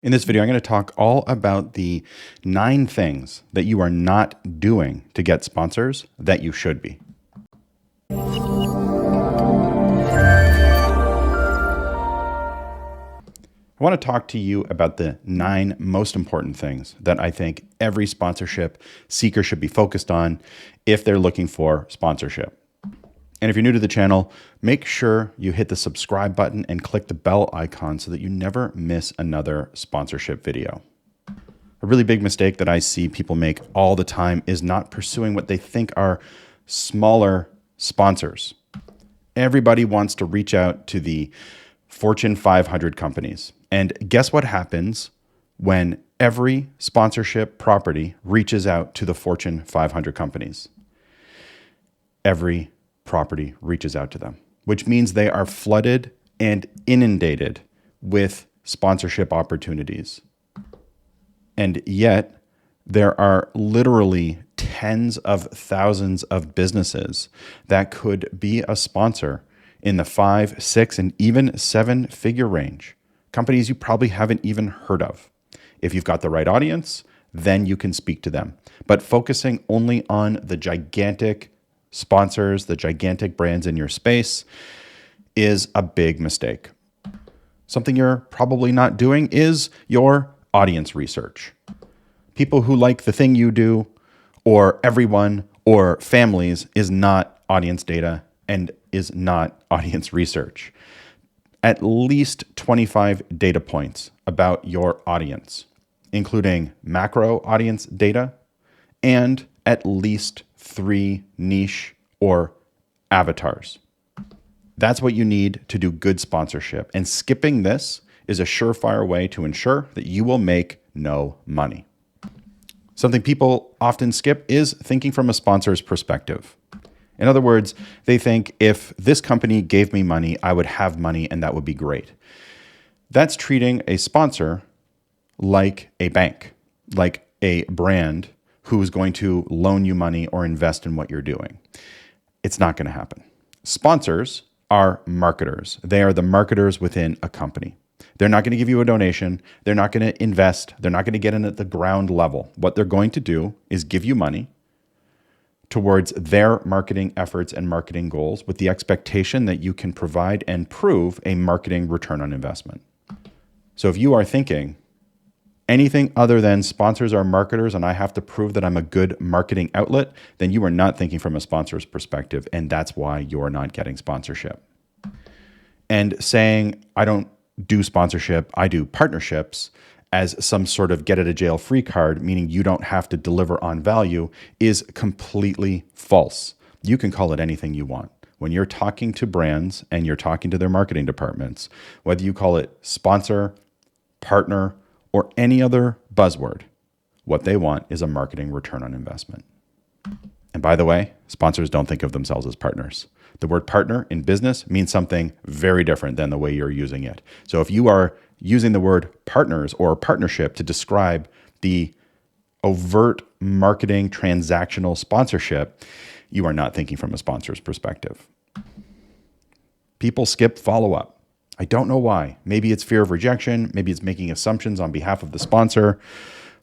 In this video, I'm going to talk all about the 9 things that you are not doing to get sponsors that you should be. I want to talk to you about the 9 most important things that I think every sponsorship seeker should be focused on if they're looking for sponsorship. And if you're new to the channel, make sure you hit the subscribe button and click the bell icon so that you never miss another sponsorship video. A really big mistake that I see people make all the time is not pursuing what they think are smaller sponsors. Everybody wants to reach out to the Fortune 500 companies. And guess what happens when every sponsorship property reaches out to the Fortune 500 companies? Every property reaches out to them, which means they are flooded and inundated with sponsorship opportunities. And yet there are literally tens of thousands of businesses that could be a sponsor in the 5, 6, and even 7-figure range. Companies you probably haven't even heard of. If you've got the right audience, then you can speak to them. But focusing only on the gigantic sponsors, the gigantic brands in your space, is a big mistake. Something you're probably not doing is your audience research. People who like the thing you do, or everyone, or families, is not audience data and is not audience research. At least 25 data points about your audience, including macro audience data, and at least 3 niche or avatars. That's what you need to do good sponsorship. And skipping this is a surefire way to ensure that you will make no money. Something people often skip is thinking from a sponsor's perspective. In other words, they think if this company gave me money, I would have money and that would be great. That's treating a sponsor like a bank, like a brand who is going to loan you money or invest in what you're doing. It's not going to happen. Sponsors are marketers. They are the marketers within a company. They're not going to give you a donation. They're not going to invest. They're not going to get in at the ground level. What they're going to do is give you money towards their marketing efforts and marketing goals with the expectation that you can provide and prove a marketing return on investment. So if you are thinking anything other than sponsors are marketers and I have to prove that I'm a good marketing outlet, then you are not thinking from a sponsor's perspective, and that's why you're not getting sponsorship. And saying, I don't do sponsorship, I do partnerships, as some sort of get out of jail free card, meaning you don't have to deliver on value, is completely false. You can call it anything you want. When you're talking to brands and you're talking to their marketing departments, whether you call it sponsor, partner, or any other buzzword, what they want is a marketing return on investment. And by the way, sponsors don't think of themselves as partners. The word partner in business means something very different than the way you're using it. So if you are using the word partners or partnership to describe the overt marketing transactional sponsorship, you are not thinking from a sponsor's perspective. People skip follow-up. I don't know why. Maybe it's fear of rejection. Maybe it's making assumptions on behalf of the sponsor.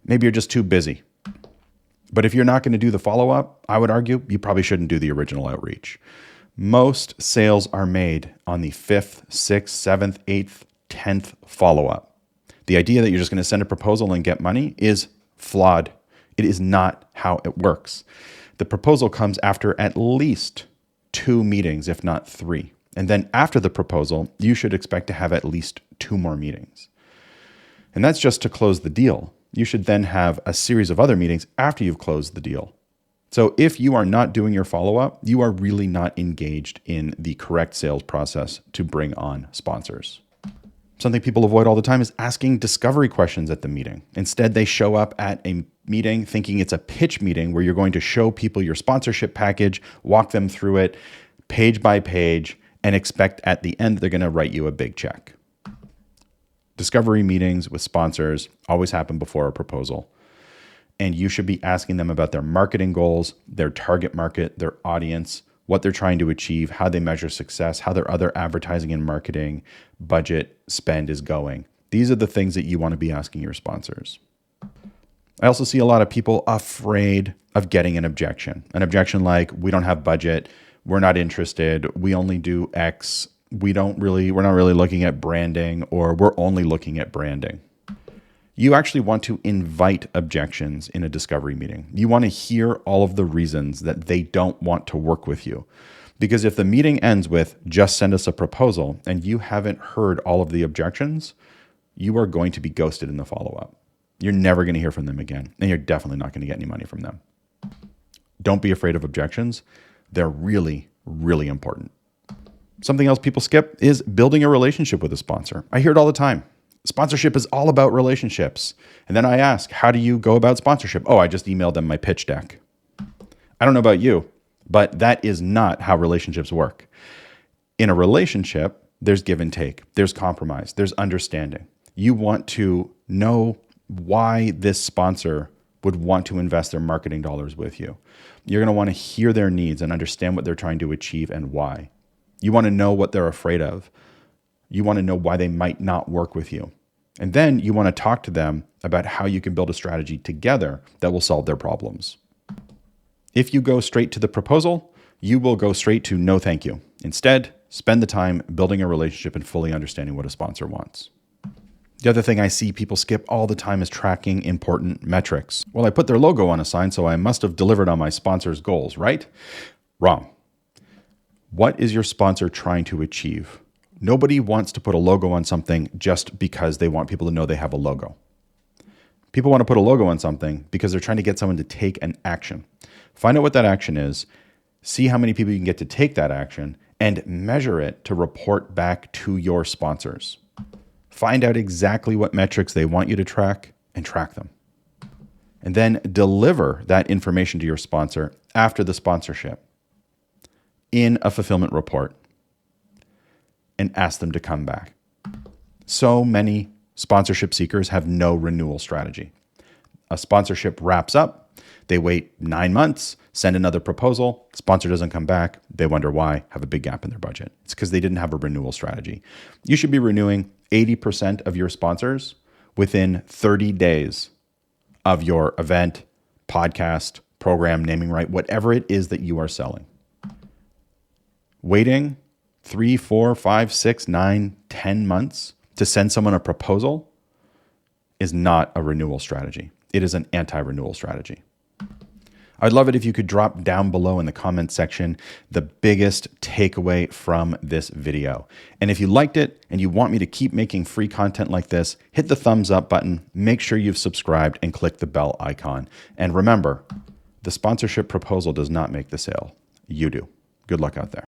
Maybe you're just too busy. But if you're not going to do the follow-up, I would argue you probably shouldn't do the original outreach. Most sales are made on the 5th, 6th, 7th, 8th, 10th follow-up. The idea that you're just going to send a proposal and get money is flawed. It is not how it works. The proposal comes after at least 2 meetings, if not 3. And then after the proposal, you should expect to have at least 2 more meetings. And that's just to close the deal. You should then have a series of other meetings after you've closed the deal. So if you are not doing your follow-up, you are really not engaged in the correct sales process to bring on sponsors. Something people avoid all the time is asking discovery questions at the meeting. Instead, they show up at a meeting thinking it's a pitch meeting where you're going to show people your sponsorship package, walk them through it page by page, and expect at the end they're going to write you a big check. Discovery meetings with sponsors always happen before a proposal. And you should be asking them about their marketing goals, their target market, their audience, what they're trying to achieve, how they measure success, how their other advertising and marketing budget spend is going. These are the things that you want to be asking your sponsors. I also see a lot of people afraid of getting an objection. An objection like, we don't have budget, we're not interested, we only do X, we're not really looking at branding, or we're only looking at branding. You actually want to invite objections in a discovery meeting. You want to hear all of the reasons that they don't want to work with you. Because if the meeting ends with just send us a proposal and you haven't heard all of the objections, you are going to be ghosted in the follow-up. You're never going to hear from them again, and you're definitely not going to get any money from them. Don't be afraid of objections. They're really, really important. Something else people skip is building a relationship with a sponsor. I hear it all the time. Sponsorship is all about relationships. And then I ask, how do you go about sponsorship? Oh, I just emailed them my pitch deck. I don't know about you, but that is not how relationships work. In a relationship, there's give and take, there's compromise, there's understanding. You want to know why this sponsor would want to invest their marketing dollars with you. You're going to want to hear their needs and understand what they're trying to achieve and why. You want to know what they're afraid of. You want to know why they might not work with you. And then you want to talk to them about how you can build a strategy together that will solve their problems. If you go straight to the proposal, you will go straight to no thank you. Instead, spend the time building a relationship and fully understanding what a sponsor wants. The other thing I see people skip all the time is tracking important metrics. Well, I put their logo on a sign, so I must have delivered on my sponsor's goals, right? Wrong. What is your sponsor trying to achieve? Nobody wants to put a logo on something just because they want people to know they have a logo. People want to put a logo on something because they're trying to get someone to take an action. Find out what that action is, see how many people you can get to take that action, and measure it to report back to your sponsors. Find out exactly what metrics they want you to track and track them. And then deliver that information to your sponsor after the sponsorship in a fulfillment report and ask them to come back. So many sponsorship seekers have no renewal strategy. A sponsorship wraps up, they wait 9 months, send another proposal, sponsor doesn't come back, they wonder why, have a big gap in their budget. It's because they didn't have a renewal strategy. You should be renewing 80% of your sponsors within 30 days of your event, podcast, program, naming right, whatever it is that you are selling. Waiting 3, 4, 5, 6, 9, 10 months to send someone a proposal is not a renewal strategy. It is an anti-renewal strategy. I'd love it if you could drop down below in the comment section the biggest takeaway from this video. And if you liked it and you want me to keep making free content like this, hit the thumbs up button, make sure you've subscribed, and click the bell icon. And remember, the sponsorship proposal does not make the sale. You do. Good luck out there.